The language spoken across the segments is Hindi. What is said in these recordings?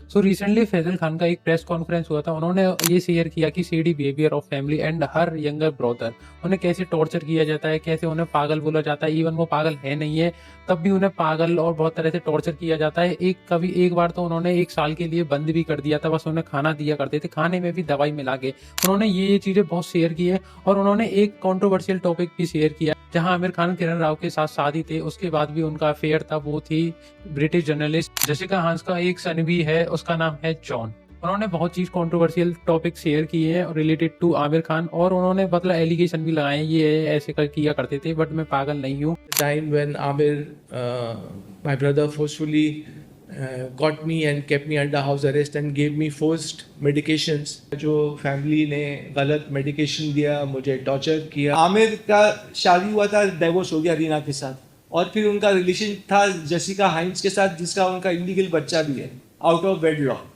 सो रिसेंटली फैजल खान का एक प्रेस कॉन्फ्रेंस हुआ था। उन्होंने ये शेयर किया कि CD behaviour of family and her younger brother, उन्हें कैसे टॉर्चर किया जाता है, कैसे उन्हें पागल बोला जाता है। इवन वो पागल है नहीं है तब भी उन्हें पागल और बहुत तरह से टॉर्चर किया जाता है। एक बार तो उन्होंने 1 साल के लिए बंद भी कर दिया था, बस उन्हें खाना दिया करते थे, खाने में भी दवाई मिला के। उन्होंने ये चीजें बहुत शेयर की है। और उन्होंने एक कॉन्ट्रोवर्शियल टॉपिक भी शेयर किया, जहां आमिर खान किरण राव के साथ शादी थे, उसके बाद भी उनका अफेयर था। वो थी ब्रिटिश जर्नलिस्ट जसिका हांस का एक सन भी है, उसका नाम है जॉन। उन्होंने बहुत चीज कंट्रोवर्शियल टॉपिक शेयर किए हैं रिलेटेड टू आमिर खान, और उन्होंने मतलब एलिगेशन भी लगाए हैं, ये ऐसे कर किया करते थे बट मैं पागल नहीं हूँ। Time when Amir, my brother, forcefully got me and kept me under house arrest and gave me forced medications. जो फैमिली ने गलत मेडिकेशन दिया, मुझे टॉर्चर किया। आमिर का शादी हुआ था, डाइवोर्स हो गया रीना के साथ, और फिर उनका रिलेशन था जेसिका हाइंस के साथ, जिसका उनका इलीगल बच्चा भी है, out of wedlock.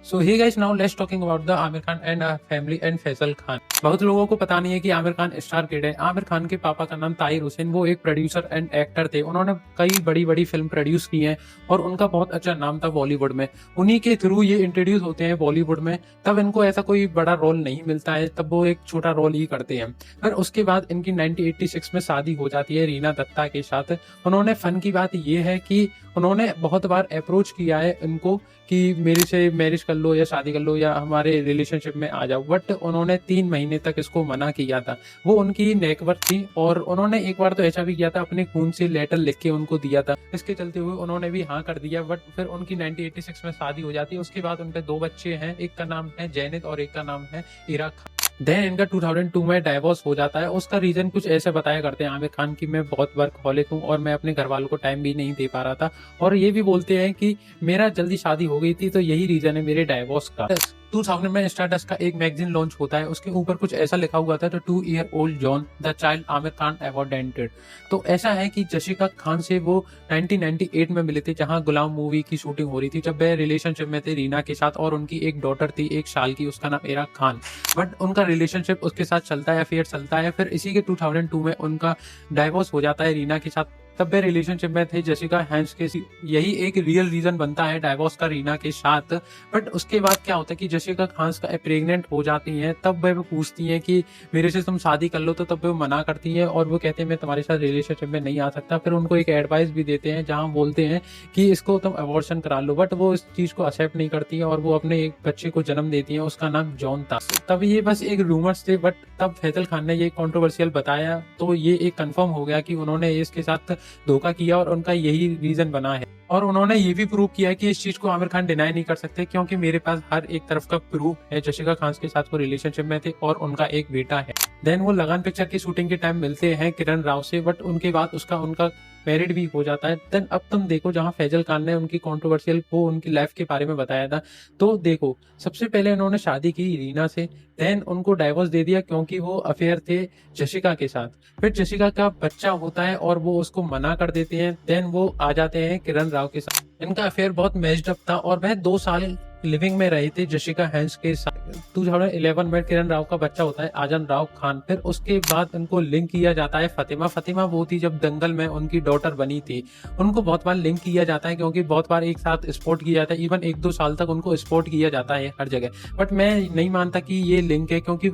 So hey guys, now let's talking about the Aamir Khan and family and Faisal Khan. बहुत लोगों को पता नहीं है कि आमिर खान स्टार किड है। आमिर खान के पापा का नाम ताहिर हुसैन, वो एक प्रोड्यूसर एंड एक्टर थे। उन्होंने कई बड़ी बड़ी फिल्म प्रोड्यूस की हैं और उनका बहुत अच्छा नाम था बॉलीवुड में। उन्हीं के थ्रू ये इंट्रोड्यूस होते हैं बॉलीवुड में, तब इनको ऐसा कोई बड़ा रोल नहीं मिलता है, तब वो एक छोटा रोल ही करते हैं। फिर उसके बाद इनकी 1986 में शादी हो जाती है रीना दत्ता के साथ। उन्होंने फन की बात ये है कि उन्होंने बहुत बार अप्रोच किया है इनको कि मेरे से मैरिज कर लो या शादी कर लो या हमारे रिलेशनशिप में आ जाओ, बट उन्होंने 3 महीने तक इसको मना किया था। वो उनकी नेकवर्थ थी और उन्होंने एक बार तो ऐसा भी किया था, अपने खून से लेटर लिख के उनको दिया था। इसके चलते हुए उन्होंने भी हाँ कर दिया, बट फिर उनकी 1986 में शादी हो जाती है। उसके बाद उनके 2 बच्चे हैं, एक का नाम है जैनित और एक का नाम है इरा खान। देन इनका 2002 में डाइवोर्स हो जाता है। उसका रीजन कुछ ऐसे बताया करते हैं आमिर खान की मैं बहुत वर्कहॉलिक हूँ और मैं अपने घर वालों को टाइम भी नहीं दे पा रहा था, और ये भी बोलते हैं कि मेरा जल्दी शादी हो गई थी तो यही रीजन है मेरे डाइवोर्स का। 2000 में स्टारडस्ट का एक मैगजीन लॉन्च होता है, उसके ऊपर कुछ ऐसा लिखा हुआ था, the 2-year-old John the child Aamir Khan awarded. तो ऐसा है कि जसिका खान से वो 1998 में मिले थे, जहां गुलाम मूवी की शूटिंग हो रही थी, जब वे रिलेशनशिप में थे रीना के साथ, और उनकी एक डॉटर थी 1 साल की, उसका नाम इरा खान। बट उनका रिलेशनशिप उसके साथ चलता है, अफेयर चलता है। फिर इसी के 2002 में उनका डाइवोर्स हो जाता है रीना के साथ। तब वे रिलेशनशिप में थे जसिका हैंस के। यही एक रियल रीजन बनता है डाइवोर्स का रीना के साथ। बट उसके बाद क्या होता है कि जसिका खान का प्रेग्नेंट हो जाती हैं, तब वे पूछती हैं कि मेरे से तुम शादी कर लो, तो तब वे मना करती हैं और वो कहते हैं मैं तुम्हारे साथ रिलेशनशिप में नहीं आ सकता। फिर उनको एक एडवाइस भी देते हैं जहां बोलते हैं कि इसको तुम अबॉर्शन करा लो, बट वो इस चीज को एक्सेप्ट नहीं करती है और वो अपने एक बच्चे को जन्म देती है, उसका नाम जॉन था। तब ये बस एक रूमर्स थे, बट तब फैजल खान ने ये कंट्रोवर्शियल बताया तो ये एक कंफर्म हो गया कि उन्होंने इसके साथ धोखा किया और उनका यही रीजन बना है। और उन्होंने ये भी प्रूव किया है कि इस चीज को आमिर खान डिनाई नहीं कर सकते, क्योंकि मेरे पास हर एक तरफ का प्रूफ है। जसिका खान के साथ वो रिलेशनशिप में थे और उनका एक बेटा है। देन वो लगान पिक्चर की शूटिंग के टाइम मिलते हैं किरण राव से, बट उनके बाद उनका मैरिड भी हो जाता है। देन अब तुम देखो, जहां फैजल खान ने उनकी कंट्रोवर्शियल वो उनकी लाइफ के बारे में बताया था, तो देखो सबसे पहले उन्होंने शादी की रीना से, देन उनको डाइवोर्स दे दिया क्योंकि वो अफेयर थे जसिका के साथ। फिर जसिका का बच्चा होता है और वो उसको मना कर देते हैं। देन वो आ जाते हैं किरण राव के साथ। इनका अफेयर बहुत मैच्ड अप था और वह 2 साल लिविंग में रहे थे जसिका हैंस के साथ। 2011 में किरण राव का बच्चा होता है आजन राव खान। फिर उसके बाद उनको लिंक किया जाता है फतिमा वो थी जब दंगल में उनकी डॉटर बनी थी। उनको बहुत बार लिंक किया जाता है क्योंकि बहुत बार एक साथ स्पोर्ट किया जाता है, इवन 1-2 साल तक उनको स्पोर्ट किया जाता है हर जगह। बट मैं नहीं मानता कि ये लिंक है, क्योंकि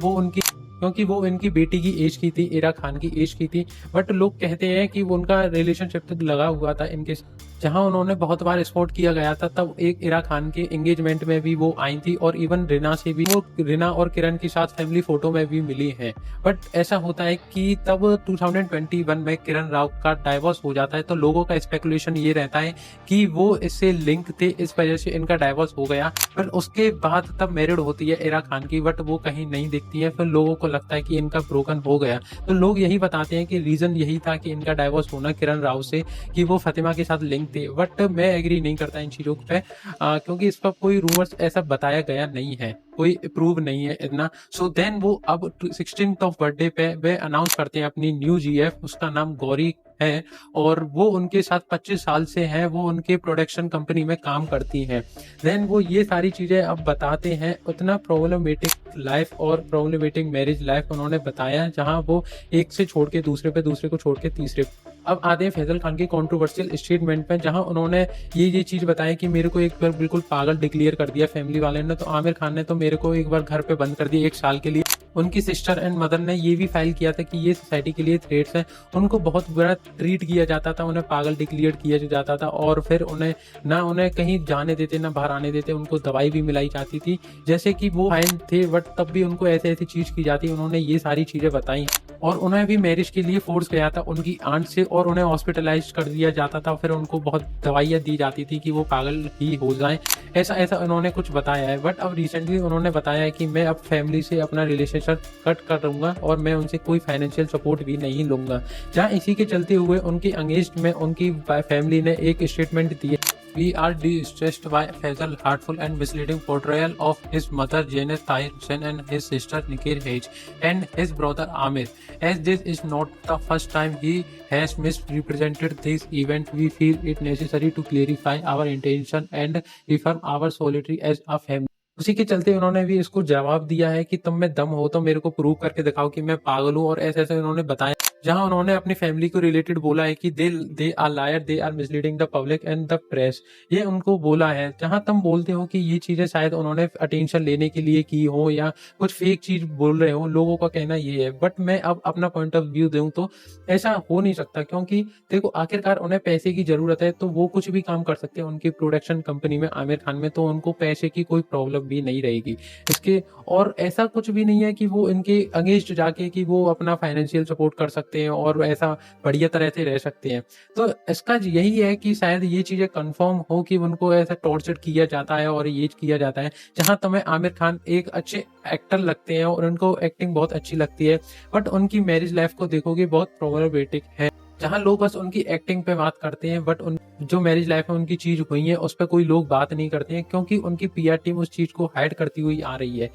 वो इनकी बेटी की एज की थी, इरा खान की एज की थी। बट लोग कहते हैं कि वो उनका रिलेशनशिप तक लगा हुआ था इनके, जहां उन्होंने बहुत बार स्पोर्ट किया गया था। तब एक इरा खान के एंगेजमेंट में भी वो आई थी और इवन रिना से भी वो रिना और किरण के साथ फैमिली फोटो में भी मिली है। बट ऐसा होता है कि तब 2021 में किरण राव का डाइवोर्स हो जाता है, तो लोगों का स्पेकुलेशन ये रहता है कि वो इससे लिंक थे, इस वजह से इनका डाइवोर्स हो गया। फिर उसके बाद तब मैरिड होती है इरा खान की, बट वो कहीं नहीं दिखती है। फिर लोगों को लगता है कि इनका ब्रोकन हो गया, तो लोग यही बताते हैं कि रीजन यही था कि इनका डाइवोर्स होना किरण राव से, कि वो फतिमा के साथ लिंक थे। बट मैं एग्री नहीं करता इन चीजों पे, क्योंकि इस पर कोई रूमर्स ऐसा बताया गया नहीं है, कोई प्रूव नहीं है इतना। सो देन वो अब 16th ऑफ बर्थडे पे वे अनाउंस करते हैं अपनी न्यू जीएफ, उसका नाम गौरी है और वो उनके साथ 25 साल से हैं, वो उनके प्रोडक्शन कंपनी में काम करती हैं। देन वो ये सारी चीजें अब बताते हैं। उतना प्रॉब्लमेटिक लाइफ और प्रॉब्लमेटिक मैरिज लाइफ उन्होंने बताया, जहां वो एक से छोड़ के दूसरे पे, दूसरे को छोड़ के तीसरे अब आते हैं फैजल खान की कंट्रोवर्शियल स्टेटमेंट पे, जहां उन्होंने ये चीज बताई कि मेरे को एक बार बिल्कुल पागल डिक्लेयर कर दिया फैमिली वाले ने। तो आमिर खान ने तो मेरे को एक बार घर पे बंद कर दिया 1 साल के लिए। उनकी सिस्टर एंड मदर ने ये भी फाइल किया था कि ये सोसाइटी के लिए थ्रेट्स हैं। उनको बहुत बुरा ट्रीट किया जाता था, उन्हें पागल डिक्लेयर किया जाता था, और फिर उन्हें कहीं जाने देते ना बाहर आने देते। उनको दवाई भी मिलाई जाती थी, जैसे कि वो फाइन थे, बट तब भी उनको ऐसी चीज की जाती। उन्होंने ये सारी चीजें बताई, और उन्हें भी मैरिज के लिए फोर्स किया था उनकी आंट से, और उन्हें हॉस्पिटलाइज कर दिया जाता था। फिर उनको बहुत दवाइयाँ दी जाती थी कि वो पागल ही हो जाएं। ऐसा उन्होंने कुछ बताया है। बट अब रिसेंटली उन्होंने बताया है कि मैं अब फैमिली से अपना रिलेशनशिप कट कर दूंगा और मैं उनसे कोई फाइनेंशियल सपोर्ट भी नहीं लूंगा। जहां इसी के चलते हुए उनके अगेंस्ट में उनकी फैमिली ने एक स्टेटमेंट दी है। We are distressed by Faisal's hurtful and misleading portrayal of his mother Janet Tahir Hussain and his sister Nikir Hage and his brother Amir. As this is not the first time he has misrepresented this event, we feel it necessary to clarify our intention and reaffirm our solidarity as a family. उसी के चलते उन्होंने भी इसको जवाब दिया है कि तुम में दम हो तो मेरे को प्रूव करके दिखाओ कि मैं पागल हूँ, और ऐसे उन्होंने बताया। जहां उन्होंने अपनी फैमिली को रिलेटेड बोला है कि they are liar, they are misleading the public and the press. ये उनको बोला है। जहां तुम बोलते हो कि ये चीजें शायद उन्होंने अटेंशन लेने के लिए की हो या कुछ फेक चीज बोल रहे हो, लोगों का कहना ये है। बट मैं अब अपना पॉइंट ऑफ व्यू दूं तो ऐसा हो नहीं सकता, क्योंकि देखो आखिरकार उन्हें पैसे की जरूरत है तो वो कुछ भी काम कर सकते हैं उनकी प्रोडक्शन कंपनी में, आमिर खान में, तो उनको पैसे की कोई प्रॉब्लम भी नहीं रहेगी इसके। और ऐसा कुछ भी नहीं है कि वो इनके अगेंस्ट जाके कि वो अपना फाइनेंशियल सपोर्ट कर सकते हैं और ऐसा बढ़िया तरह से रह सकते हैं। तो इसका यही है कि शायद ये चीजें कंफर्म हो कि उनको ऐसा टॉर्चर किया जाता है और ये किया जाता है। जहां तुम्हें आमिर खान एक अच्छे एक्टर लगते हैं और उनको एक्टिंग बहुत अच्छी लगती है, बट उनकी मैरिज लाइफ को देखोगे बहुत प्रॉब्लमेटिक है। जहां लोग बस उनकी एक्टिंग पे बात करते हैं, बट उन जो मैरिज लाइफ में उनकी चीज हुई है उस पर कोई लोग बात नहीं करते हैं, क्योंकि उनकी पीआर टीम उस चीज को हाइड करती हुई आ रही है।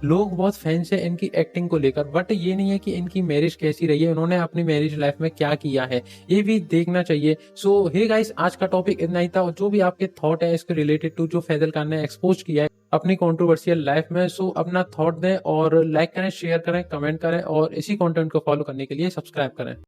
लोग बहुत फैंस है इनकी एक्टिंग को लेकर, बट ये नहीं है कि इनकी मैरिज कैसी रही है, उन्होंने अपनी मैरिज लाइफ में क्या किया है, ये भी देखना चाहिए। सो हे गाइस, आज का टॉपिक इतना ही था। और जो भी आपके थॉट है इसके रिलेटेड टू जो फैजल खान ने एक्सपोज किया है अपनी कंट्रोवर्शियल लाइफ में, सो अपना थॉट दें और लाइक करें, शेयर करें, कमेंट करें, और इसी कंटेंट को फॉलो करने के लिए सब्सक्राइब करें।